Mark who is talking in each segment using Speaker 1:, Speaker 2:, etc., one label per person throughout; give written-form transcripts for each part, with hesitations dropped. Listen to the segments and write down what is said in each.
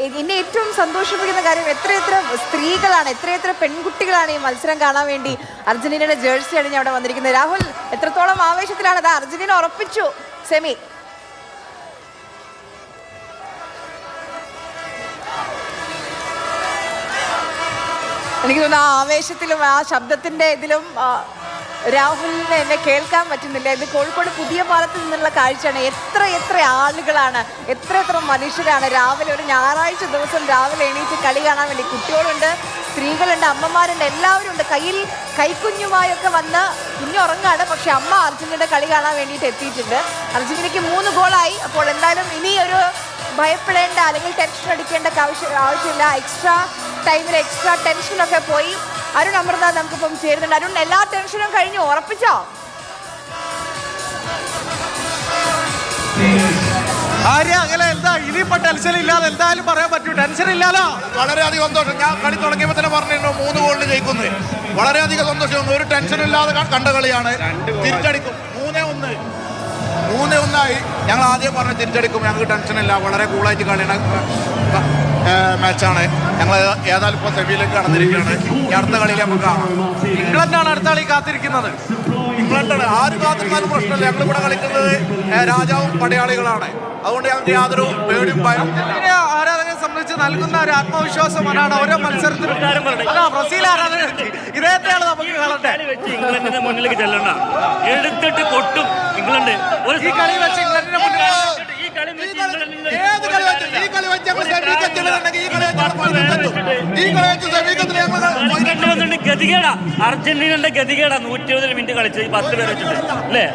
Speaker 1: എന്നെ ഏറ്റവും സന്തോഷിപ്പിക്കുന്ന കാര്യം എത്രയെത്ര സ്ത്രീകളാണ്, എത്രയെത്ര പെൺകുട്ടികളാണ് ഈ മത്സരം കാണാൻ വേണ്ടി അർജന്റീനയുടെ ജേഴ്സി അണിഞ്ഞ് അവിടെ വന്നിരിക്കുന്നത്. രാഹുൽ, എത്രത്തോളം ആവേശത്തിലാണ്? അത് അർജന്റീന ഉറപ്പിച്ചു സെമി. എനിക്ക് തോന്നുന്നു ആ ആവേശത്തിലും ആ ശബ്ദത്തിന്റെ ഇതിലും രാഹുലിനെ എന്നെ കേൾക്കാൻ പറ്റുന്നില്ല. ഇത് കോഴിക്കോട് പുതിയ പാലത്ത് നിന്നുള്ള കാഴ്ചയാണ്. എത്ര ആളുകളാണ്, എത്ര മനുഷ്യരാണ് രാവിലെ, ഒരു ഞായറാഴ്ച ദിവസം രാവിലെ എണീറ്റ് കളി കാണാൻ വേണ്ടി. കുട്ടികളുണ്ട്, സ്ത്രീകളുണ്ട്, അമ്മമാരുണ്ട്, എല്ലാവരും ഉണ്ട്. കൈക്കുഞ്ഞുമായൊക്കെ വന്ന് കുഞ്ഞുറങ്ങാണ്. പക്ഷെ അമ്മ അർജന്റീനയുടെ കളി കാണാൻ വേണ്ടിയിട്ട് എത്തിയിട്ടുണ്ട്. അർജന്റീനയ്ക്ക് 3 ഗോളായി. അപ്പോൾ എന്തായാലും ഇനി ഒരു ഭയപ്പെടേണ്ട അല്ലെങ്കിൽ ടെൻഷൻ അടിക്കേണ്ട ആവശ്യമില്ല. എക്സ്ട്രാ ടൈമിൽ എക്സ്ട്രാ ടെൻഷനൊക്കെ പോയി. അരുൺ അമൃതാഥ് നമുക്കിപ്പം ചേരുന്നുണ്ട്. അരുൺ, എല്ലാ ടെൻഷനും കഴിഞ്ഞു, ഉറപ്പിച്ചോ?
Speaker 2: അങ്ങനെ എന്താ ഇനിയിപ്പോ ടെൻഷൻ ഇല്ലാതെ എന്തായാലും പറയാൻ പറ്റൂ. ടെൻഷൻ ഇല്ലാലോ. വളരെയധികം സന്തോഷം. ഞാൻ കളി തുടങ്ങിയപ്പോൾ തന്നെ പറഞ്ഞിരുന്നു 3 ഗോളിന് ജയിക്കുന്നത്. വളരെയധികം സന്തോഷം. ഒരു ടെൻഷൻ ഇല്ലാതെ കണ്ട കളിയാണ്. തിരിച്ചടിക്കും. 3-1 ഞങ്ങൾ ആദ്യം പറഞ്ഞ് തിരിച്ചടിക്കും, ഞങ്ങൾക്ക് ടെൻഷനില്ല. വളരെ കൂളായിട്ട് കളിയാണ്. മാച്ചാണ്. ഞങ്ങൾ ഏതായാലും ഇപ്പോൾ സെമിയിലേക്ക് കടന്നിരിക്കുകയാണ്. ഈ അടുത്ത കളിയിൽ നമുക്ക് കാണാം. ഇംഗ്ലണ്ടാണ് അടുത്ത കളി കാത്തിരിക്കുന്നത്. ഇംഗ്ലണ്ടാണ്. ആര് കാത്തിരുന്നാലും പ്രശ്നമില്ല. ഞങ്ങളിവിടെ കളിക്കുന്നത് രാജാവും പടയാളികളാണ്. അതുകൊണ്ട് ഞങ്ങൾക്ക് യാതൊരു പേടിയും ഭയം. ആരാധകരെ സംബന്ധിച്ച് നൽകുന്ന ഒരു ആത്മവിശ്വാസമാണ് ഓരോ മത്സരത്തിലും. ബ്രസീൽ ആരാധകർ ഇതേത്തെയാണ് നമുക്ക് കാണട്ടെ.
Speaker 3: ഇംഗ്ലണ്ടിന്റെ മുന്നിലേക്ക് ചെല്ലണ്ട, എടുത്തിട്ട് കൊട്ടും ഇംഗ്ലണ്ട്.
Speaker 2: ഈ കളി വെച്ച് ഇംഗ്ലണ്ടിന്റെ മുന്നിൽ
Speaker 3: ഗതികേടാ. അർജന്റീനയുടെ ഗതികേടാ. 120 മിനിറ്റ് കളിച്ച് 10 പേര് വെച്ചിട്ട് അല്ലേ?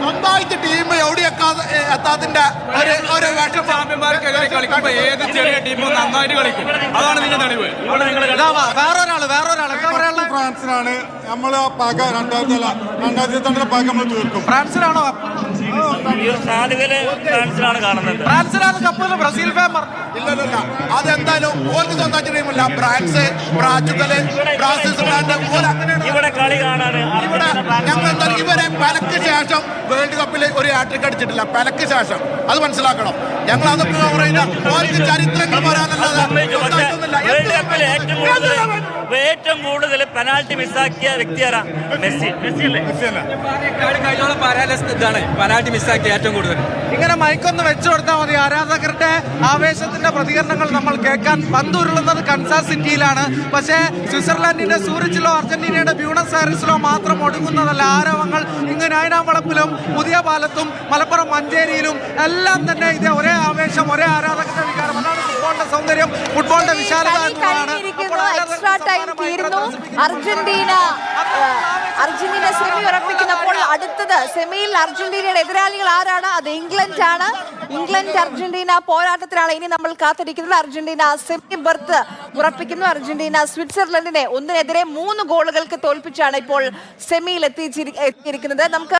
Speaker 2: സ്വന്തമായിട്ട് ടീം എവിടെ എത്താത്തിന്റെ കളിക്കുമ്പോ ഏത് ചെറിയ ടീമും നന്നായിട്ട് കളിക്കും. അതാണ് നിന്റെ തെളിവ്. വേറൊരാള് എന്താ പറയാനുള്ള?
Speaker 4: ഫ്രാൻസിനാണ് നമ്മള് പക 2002 പക നമ്മൾ തീർക്കും.
Speaker 2: ഫ്രാൻസിനാണോ?
Speaker 3: ഫ്രാൻസിലാണ് കാണുന്നത്.
Speaker 2: ഫ്രാൻസിനാണ് കപ്പ്. ബ്രസീൽ ഫാൻ ഇല്ലല്ല. അതെന്തായാലും ഓർക്ക് സ്വന്തമായിട്ട് ടീമില്ല. ഫ്രാൻസ്, ബ്രാസിൽ,
Speaker 3: ഇവിടെ കളി കാണാണ്.
Speaker 2: ഞങ്ങൾ ഇവരെ പലക്ക് ശേഷം വേൾഡ് കപ്പിൽ ഒരു ഹാട്രിക് അടിച്ചിട്ടില്ല. പലക്ക് ശേഷം അത് മനസ്സിലാക്കണം. ഞങ്ങൾ അതൊക്കെ ഓർക്ക് ചരിത്രങ്ങൾ പറയാനല്ലാതെ
Speaker 3: വേൾഡ് കപ്പിൽ ഏറ്റവും കൂടുതൽ പെനാൽറ്റി മിസ്സാക്കിയ വ്യക്തിയാരാ? മെസ്സി. അല്ലേ?
Speaker 5: പെനാൽറ്റി മിസ്സാക്കിയ ഏറ്റവും കൂടുതൽ.
Speaker 2: ഇങ്ങനെ മൈക്കൊന്ന് വെച്ചു കൊടുത്താൽ മതി. ആരാധകരുടെ ആവേശത്തിന്റെ പ്രതികരണങ്ങൾ നമ്മൾ കേൾക്കാൻ. പന്തുരുളുന്നത് കൻസാസ് സിറ്റിയിലാണ്. പക്ഷേ സ്വിറ്റ്സർലാൻഡിന്റെ സൂറിച്ചിലോ അർജന്റീനയുടെ ബ്യൂണസ് ആയറിസിലോ മാത്രം ഒടുങ്ങുന്നതല്ല ആരവങ്ങൾ. ഇങ്ങ് നായനാമ്പളപ്പിലും പുതിയ പാലത്തും മലപ്പുറം മഞ്ചേരിയിലും എല്ലാം തന്നെ ഇത് ഒരേ ആവേശം, ഒരേ ആരാധകരുടെ വികാരം. അതാണ് ഫുട്ബോളിന്റെ സൗന്ദര്യം, ഫുട്ബോളിന്റെ വിശാലത എന്നതാണ്.
Speaker 1: എക്സ്ട്രാ ടൈം തീരുന്നു. അർജന്റീന സെമി ഉറപ്പിക്കുന്നപ്പോൾ അടുത്തത് സെമിയിൽ അർജന്റീനയുടെ എതിരാളികൾ ആരാണ്? അത് ഇംഗ്ലണ്ട് ആണ്. ഇംഗ്ലണ്ട് അർജന്റീന പോരാട്ടത്തിലാണ് ഇനി നമ്മൾ കാത്തിരിക്കുന്നത്. അർജന്റീന സെമി ബർത്ത് ഉറപ്പിക്കുന്നു. അർജന്റീന സ്വിറ്റ്സർലൻഡിനെ 1-3 ഗോളുകൾക്ക് തോൽപ്പിച്ചാണ് ഇപ്പോൾ സെമിയിൽ എത്തിയിരിക്കുന്നത്. നമുക്ക്